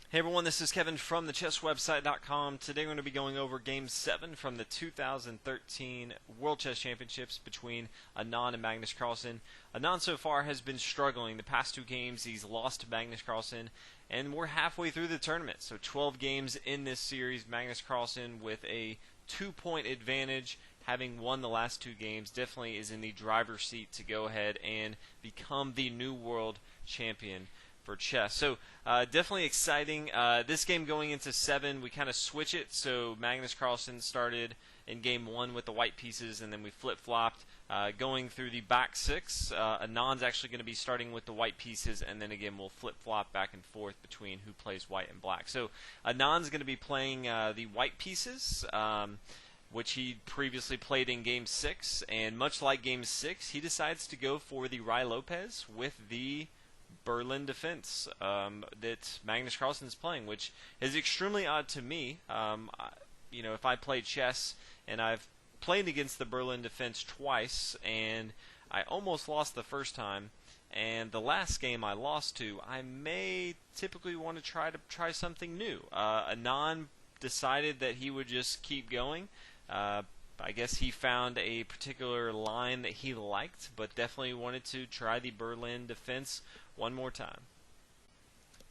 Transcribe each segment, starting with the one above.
Hey everyone, this is Kevin from thechesswebsite.com. Today we're going to be going over Game 7 from the 2013 World Chess Championships between Anand and Magnus Carlsen. Anand so far has been struggling. The past two games he's lost to Magnus Carlsen, and we're halfway through the tournament. So 12 games in this series, Magnus Carlsen with a 2-point advantage, having won the last two games, definitely is in the driver's seat to go ahead and become the new world champion for chess. So definitely exciting. This game going into 7, we kind of switch it. So Magnus Carlsen started in game 1 with the white pieces, and then we flip-flopped going through the back 6. Anand's actually going to be starting with the white pieces, and then again we'll flip-flop back and forth between who plays white and black. So Anand's going to be playing the white pieces, which he previously played in Game 6, and much like Game 6, he decides to go for the Rai Lopez with the Berlin defense that Magnus Carlsen is playing, which is extremely odd to me. If I play chess, and I've played against the Berlin defense twice, and I almost lost the first time, and the last game I lost to, I may typically want to try something new. Anand decided that he would just keep going. I guess he found a particular line that he liked, but definitely wanted to try the Berlin defense one more time.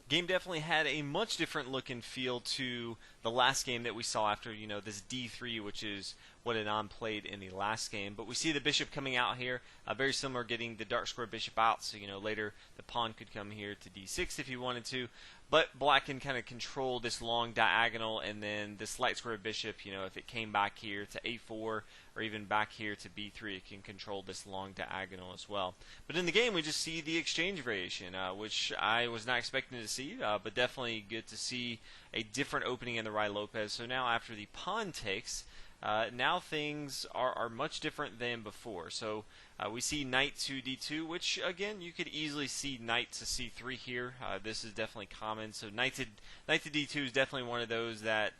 Game definitely had a much different look and feel to the last game that we saw after, this D3, which is what Anand played in the last game. But we see the bishop coming out here, very similar, getting the dark square bishop out, so, later the pawn could come here to D6 if he wanted to. But black can kind of control this long diagonal, and then this light square bishop, if it came back here to A4 or even back here to B3, it can control this long diagonal as well. But in the game, we just see the exchange variation, which I was not expecting to see, but definitely good to see a different opening in the Rai Lopez. So now after the pawn takes, now things are much different than before. So we see knight to d2, which again you could easily see knight to c3 here. This is definitely common. So knight to d2 is definitely one of those that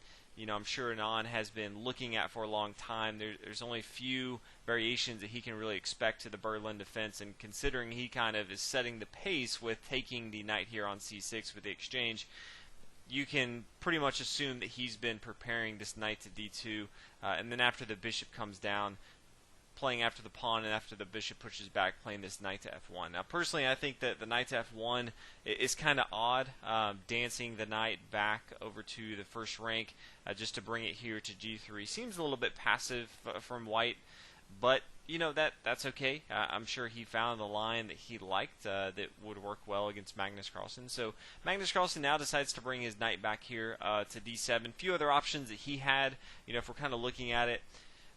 I'm sure Anand has been looking at for a long time. There's only a few variations that he can really expect to the Berlin defense, and considering he kind of is setting the pace with taking the knight here on c6 with the exchange, you can pretty much assume that he's been preparing this knight to d2, and then after the bishop comes down, playing after the pawn, and after the bishop pushes back, playing this knight to f1. Now, personally, I think that the knight to f1 is kind of odd, dancing the knight back over to the first rank just to bring it here to g3. Seems a little bit passive from white, but that's okay. I'm sure he found the line that he liked that would work well against Magnus Carlsen. So Magnus Carlsen now decides to bring his knight back here to d7. A few other options that he had, if we're kind of looking at it,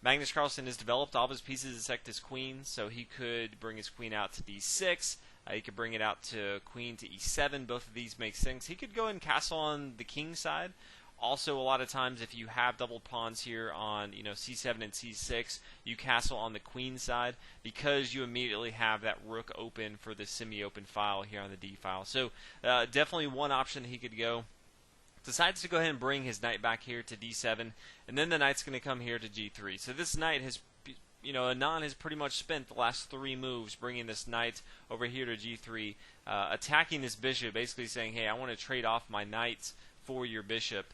Magnus Carlsen has developed all of his pieces except his queen, so he could bring his queen out to d6. He could bring it out to queen to e7. Both of these make sense. He could go and castle on the king side. Also, a lot of times, if you have double pawns here on c7 and c6, you castle on the queen side because you immediately have that rook open for the semi-open file here on the d file. So definitely one option that he could go. Decides to go ahead and bring his knight back here to d7, and then the knight's going to come here to g3. So this knight has, Anand has pretty much spent the last 3 moves bringing this knight over here to g3, attacking this bishop, basically saying, hey, I want to trade off my knight for your bishop.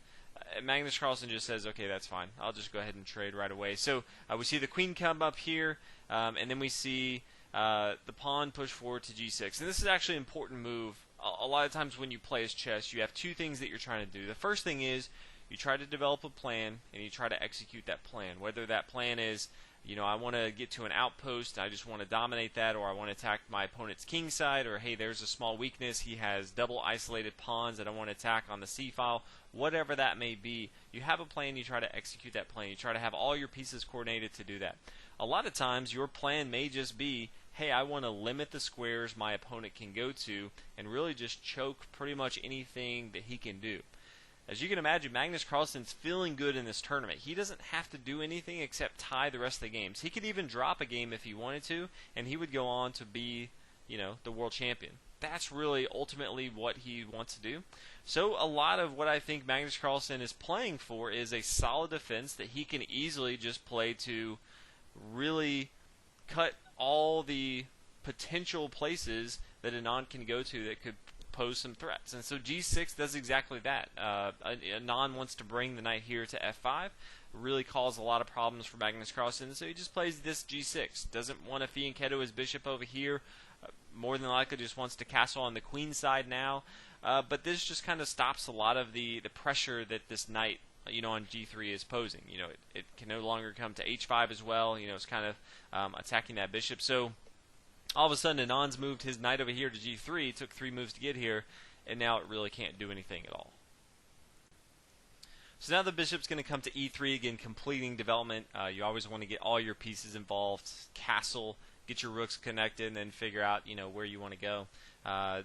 Magnus Carlsen just says, okay, that's fine. I'll just go ahead and trade right away. So we see the queen come up here, and then we see the pawn push forward to g6. And this is actually an important move. A lot of times when you play as chess, you have 2 things that you're trying to do. The first thing is you try to develop a plan, and you try to execute that plan. Whether that plan is, I want to get to an outpost, I just want to dominate that, or I want to attack my opponent's king side, or hey, there's a small weakness, he has double isolated pawns that I want to attack on the c file. Whatever that may be, you have a plan, you try to execute that plan. You try to have all your pieces coordinated to do that. A lot of times your plan may just be, hey, I want to limit the squares my opponent can go to and really just choke pretty much anything that he can do. As you can imagine, Magnus Carlsen's feeling good in this tournament. He doesn't have to do anything except tie the rest of the games. He could even drop a game if he wanted to, and he would go on to be, the world champion. That's really ultimately what he wants to do. So a lot of what I think Magnus Carlsen is playing for is a solid defense that he can easily just play to really cut all the potential places that Anand can go to that could pose some threats. And so G6 does exactly that. Anand wants to bring the knight here to F5, really cause a lot of problems for Magnus Carlsen, so he just plays this G6. Doesn't want to fianchetto his bishop over here. More than likely just wants to castle on the queen side now. But this just kind of stops a lot of the pressure that this knight, on G3 is posing. It can no longer come to H5 as well. It's kind of attacking that bishop. So all of a sudden, Anand's moved his knight over here to G3. It took 3 moves to get here, and now it really can't do anything at all. So now the bishop's going to come to E3 again, completing development. You always want to get all your pieces involved, castle, get your rooks connected, and then figure out where you want to go.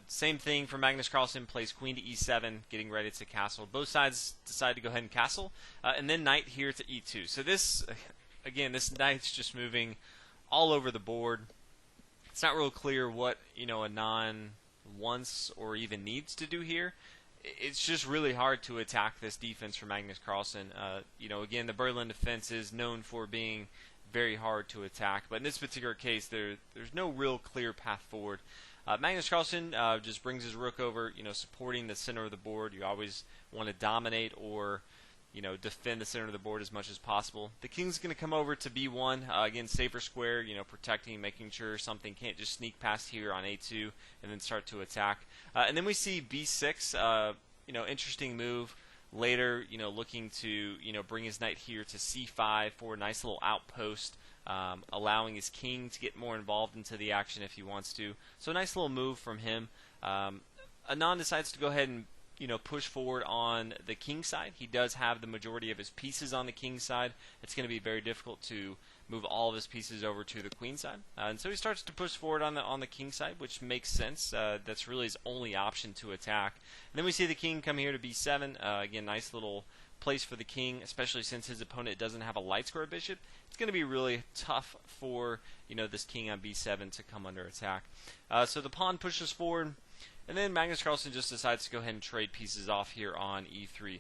Same thing for Magnus Carlsen, plays queen to E7, getting ready to castle. Both sides decide to go ahead and castle, and then knight here to E2. So this knight's just moving all over the board. It's not real clear what Anand wants or even needs to do here. It's just really hard to attack this defense for Magnus Carlsen. Again, the Berlin defense is known for being very hard to attack, but in this particular case, there's no real clear path forward. Magnus Carlsen just brings his rook over, supporting the center of the board. You always want to dominate or defend the center of the board as much as possible. The king's going to come over to B1, again, safer square, protecting, making sure something can't just sneak past here on A2 and then start to attack. And then we see B6, interesting move. Later, looking to, bring his knight here to C5 for a nice little outpost, allowing his king to get more involved into the action if he wants to. So a nice little move from him. Anand decides to go ahead and push forward on the king side. He does have the majority of his pieces on the king side. It's going to be very difficult to move all of his pieces over to the queen side. And so he starts to push forward on the king side, which makes sense. That's really his only option to attack. And then we see the king come here to B7. Again, nice little place for the king, especially since his opponent doesn't have a light square bishop. It's going to be really tough for this king on B7 to come under attack. So the pawn pushes forward. And then Magnus Carlsen just decides to go ahead and trade pieces off here on E3.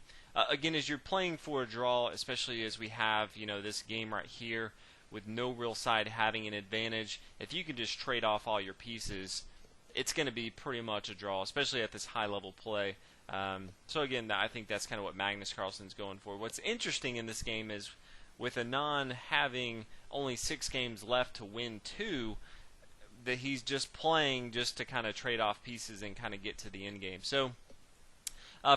Again, as you're playing for a draw, especially as we have this game right here with no real side having an advantage, if you can just trade off all your pieces, it's going to be pretty much a draw, especially at this high-level play. So again, I think that's kind of what Magnus Carlsen's going for. What's interesting in this game is with Anand having only 6 games left to win 2, that he's just playing just to kind of trade off pieces and kind of get to the end game. So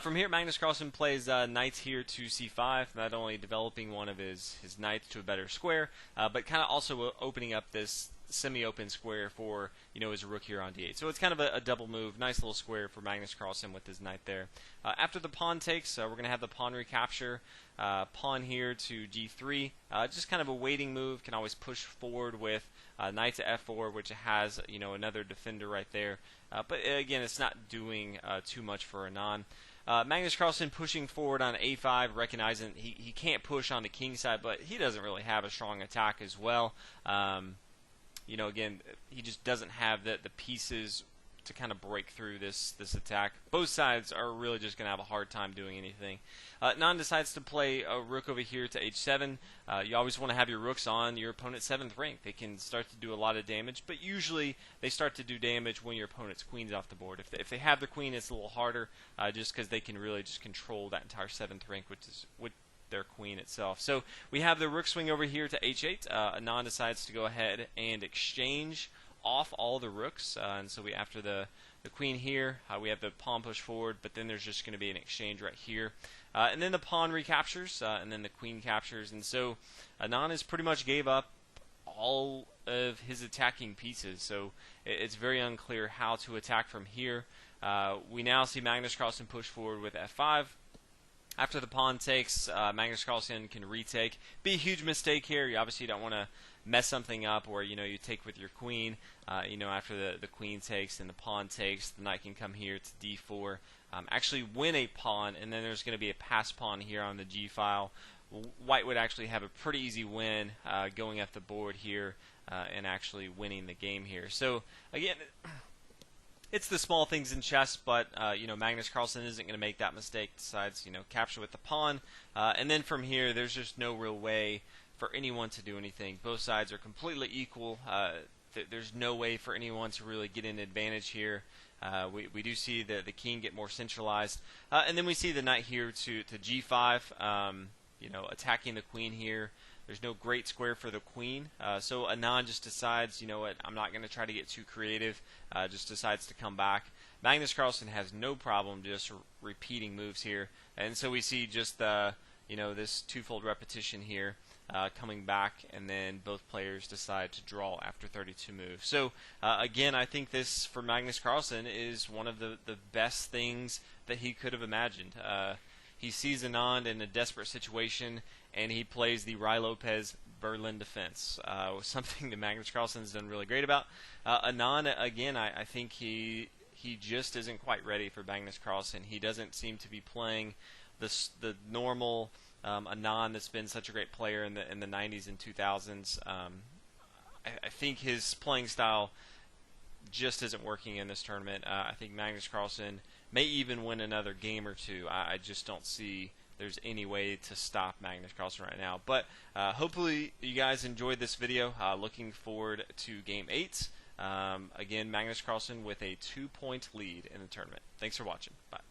from here, Magnus Carlsen plays knights here to C5, not only developing one of his knights to a better square, but kind of also opening up this semi-open square for his rook here on D8. So it's kind of a double move, nice little square for Magnus Carlsen with his knight there. After the pawn takes, we're going to have the pawn recapture. Pawn here to G3, just kind of a waiting move. Can always push forward with knight to F4, which has another defender right there. But again, it's not doing too much for Anand. Magnus Carlsen pushing forward on A5, recognizing he can't push on the king side, but he doesn't really have a strong attack as well. Again, he just doesn't have the pieces to kind of break through this attack. Both sides are really just going to have a hard time doing anything. Anand decides to play a rook over here to H7. You always want to have your rooks on your opponent's 7th rank. They can start to do a lot of damage, but usually they start to do damage when your opponent's queen's off the board. If they have their queen, it's a little harder, just because they can really just control that entire 7th rank, which is their queen itself. So we have the rook swing over here to H8. Anand decides to go ahead and exchange off all the rooks, and so after the queen here, we have the pawn push forward, but then there's just going to be an exchange right here, and then the pawn recaptures, and then the queen captures, and so Anand has pretty much gave up all of his attacking pieces, so it's very unclear how to attack from here. We now see Magnus Carlsen push forward with F5. After the pawn takes, Magnus Carlsen can retake. Be a huge mistake here. You obviously don't want to mess something up where you take with your queen. After the queen takes and the pawn takes, the knight can come here to D4, actually win a pawn, and then there's going to be a pass pawn here on the G file. White would actually have a pretty easy win going up the board here and actually winning the game here. So again, it's the small things in chess, but Magnus Carlsen isn't going to make that mistake. Decides capture with the pawn, and then from here there's just no real way for anyone to do anything. Both sides are completely equal. There's no way for anyone to really get an advantage here. We do see the king get more centralized, and then we see the knight here to g5, attacking the queen here. There's no great square for the queen, so Anand just decides, you know what, I'm not going to try to get too creative, just decides to come back. Magnus Carlsen has no problem just repeating moves here, and so we see just this twofold repetition here, coming back, and then both players decide to draw after 32 moves. So again, I think this for Magnus Carlsen is one of the best things that he could have imagined. He sees Anand in a desperate situation, and he plays the Rai Lopez Berlin defense, something that Magnus Carlsen's done really great about. Anand, again, I think he just isn't quite ready for Magnus Carlsen. He doesn't seem to be playing the normal Anand that's been such a great player in the 90s and 2000s. I think his playing style just isn't working in this tournament. I think Magnus Carlsen may even win another game or two. I just don't see there's any way to stop Magnus Carlsen right now. But hopefully you guys enjoyed this video. Looking forward to Game 8. Again, Magnus Carlsen with a 2-point lead in the tournament. Thanks for watching. Bye.